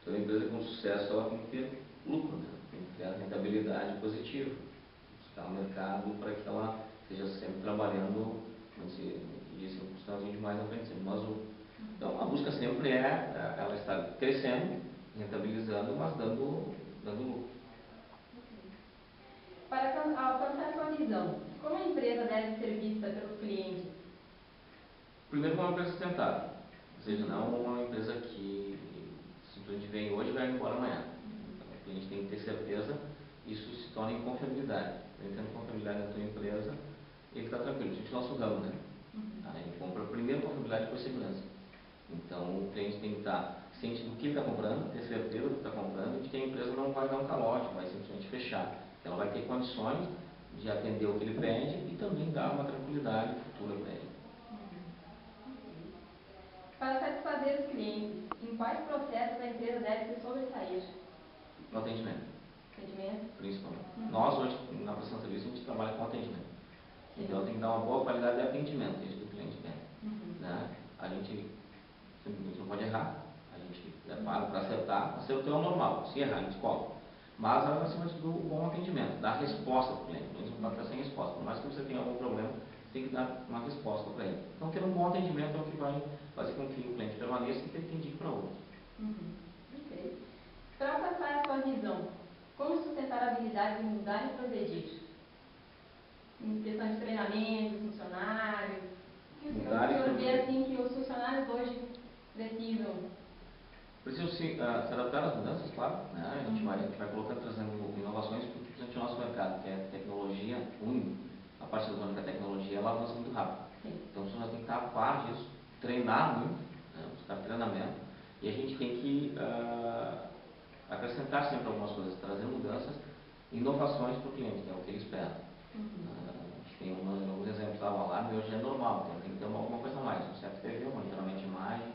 Então, a empresa com sucesso, ela tem que ter lucro, né? Tem que ter a rentabilidade positiva, buscar o mercado para que ela esteja sempre trabalhando, e esse é um sinalzinho de mais na frente, sempre no azul. Então, a busca sempre ela está crescendo, rentabilizando, mas dando lucro. Para alcançar sua visão, como a empresa deve ser vista pelos clientes? Primeiro, uma empresa sustentável, ou seja, não uma empresa que simplesmente vem hoje e vai embora amanhã. Então, o cliente tem que ter certeza, isso se torna em confiabilidade. Ele tendo confiabilidade na tua empresa, ele está tranquilo. A gente nosso ramo, né? Ele compra primeiro confiabilidade e depois segurança. Então, o cliente tem que estar ciente do que ele está comprando, ter certeza do que está comprando, e de que a empresa não vai dar um calote, vai simplesmente fechar. Ela vai ter condições de atender o que ele pede e também dar uma tranquilidade futura para ele. Para satisfazer os clientes, em quais processos a empresa deve se sobressair? No atendimento. Atendimento? Principalmente. Nós, hoje, na prestação de serviço, a gente trabalha com atendimento. Então, tem que dar uma boa qualidade de atendimento, isso que o cliente quer. Né? A gente simplesmente não pode errar. A gente é pago para acertar. Acertou é o normal. Se errar, a gente cobra. Mas, acima de tudo, o bom atendimento. Dar resposta para o cliente. A gente não pode estar sem resposta. Por mais que você tenha algum problema, você tem que dar uma resposta para ele. Então, ter um bom atendimento é o que vai fazer com que o cliente permaneça e que ele te indique para outro. Ok. Para alcançar a sua visão, como sustentar a habilidade de mudar e progredir? Em questão de treinamento, funcionários, o que o senhor vê assim que os funcionários hoje precisam? Precisam se adaptar às mudanças, claro. Né? A gente vai colocando, trazendo inovações, porque principalmente o nosso mercado, que é tecnologia, a parte da única tecnologia, ela avança muito rápido. Então, nós temos que estar a par disso, treinar muito, né? Buscar treinamento, e a gente tem que acrescentar sempre algumas coisas, trazer mudanças, inovações para o cliente, que é o que ele espera. A gente tem alguns exemplos lá, o alarme hoje é normal, então tem que ter alguma coisa a mais, um certo TV, um monitoramento de imagem,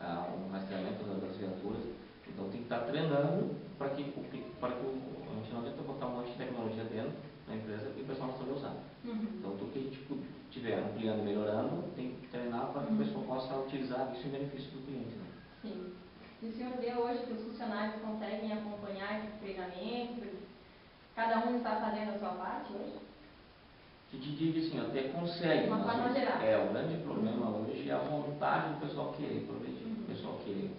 um rastreamento das viaturas. Então tem que estar treinando para que a gente não adianta botar um monte de tecnologia dentro da empresa e o pessoal não sabe usar. Então tudo que a gente estiver ampliando e melhorando, tem que treinar para que o pessoal possa utilizar isso em benefício do cliente. Né? Sim. E o senhor vê hoje que os funcionários conseguem acompanhar esses treinamentos? Cada um está fazendo a sua parte hoje? Que te diga assim, até consegue. De uma forma geral. O grande problema hoje é a vontade do pessoal querer progredir, o pessoal querer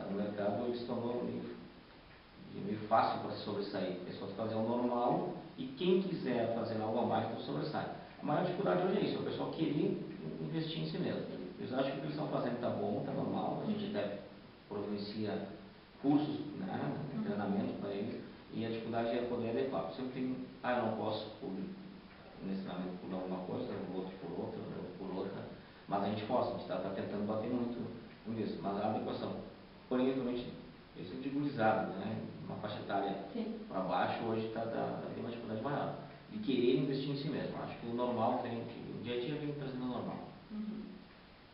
o mercado ele se tornou meio fácil para se sobressair. O pessoal fazer o normal e quem quiser fazer algo a mais, então sobressai. A maior dificuldade hoje é isso, é o pessoal querer investir em si mesmo. Eles acham que o que eles estão fazendo está bom, está normal, a gente até providencia cursos, né, treinamento para eles, e a dificuldade é poder adequar. Se eu tenho, eu não posso necessariamente por alguma coisa, o outro por outra, o outro por outra, mas a gente possa, a gente está tentando bater muito nisso, mas a adequação, porém, realmente, isso é de gurizada, né? Uma faixa etária para baixo, hoje tem uma dificuldade maior, de querer investir em si mesmo. Acho que o normal o dia a dia vem trazendo o normal.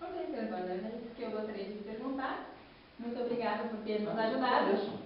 Ok, senhor Wander, é isso que eu gostaria de perguntar. Muito obrigada por ter nos ajudado.